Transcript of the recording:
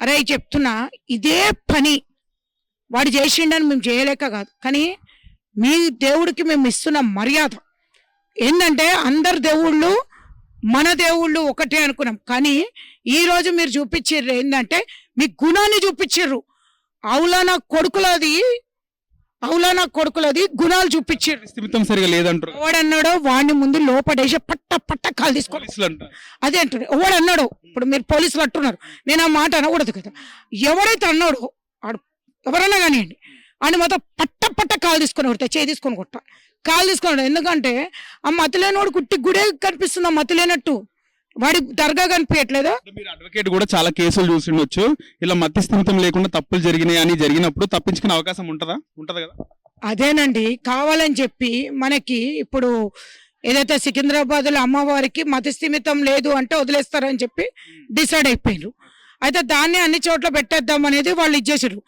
అరే చెప్తున్నా, ఇదే పని వాడు చేసిండని మేము చేయలేక కాదు, కానీ మీ దేవుడికి మేము ఇస్తున్న మర్యాద ఏంటంటే అందరు దేవుళ్ళు మన దేవుళ్ళు ఒకటే అనుకున్నాం, కానీ ఈరోజు మీరు చూపించారు ఏంటంటే మీ గుణాన్ని చూపించారు. అవులానా కొడుకులది గుణాలు చూపించారు. స్థిమితం సరిగా లేదంటారు. ఎవడన్నాడో వాడిని ముందు లోపడేసి పట్ట కాలు తీసుకోవాలి. పోలీసులు అంటారు. అదే అంటాడు. ఎవడన్నాడో, ఇప్పుడు మీరు పోలీసులు అంటున్నారు, నేను ఆ మాట అనకూడదు కదా. ఎవరైతే అన్నాడో ఆడు ఎవరన్నా కానివ్వండి, అని మొత్తం పట్ట కాలు తీసుకొని కొడతా, చేయి తీసుకొని కొట్ట, కాలు తీసుకొని. ఎందుకంటే ఆ మతిలేనోడు కుట్టి గుడే కనిపిస్తుంది, ఆ మతిలేనట్టు వాడి దర్గా కనిపించట్లేదా? మీరు అడ్వకేట్ కూడా చాలా కేసులు చూసిండొచ్చు, ఇలా మధ్య స్థిమితం లేకుండా తప్పులు జరిగినాయి అని జరిగినప్పుడు తప్పించుకునే అవకాశం ఉంటది కదా? అదేనండి, కావాలని చెప్పి మనకి ఇప్పుడు ఏదైతే సికింద్రాబాద్లో అమ్మవారికి మతిస్థిమితం లేదు అంటే వదిలేస్తారని చెప్పి డిసైడ్ అయిపోయారు. అయితే దాన్ని అన్ని చోట్ల పెట్టేద్దాం అనేది వాళ్ళు ఇచ్చేసారు.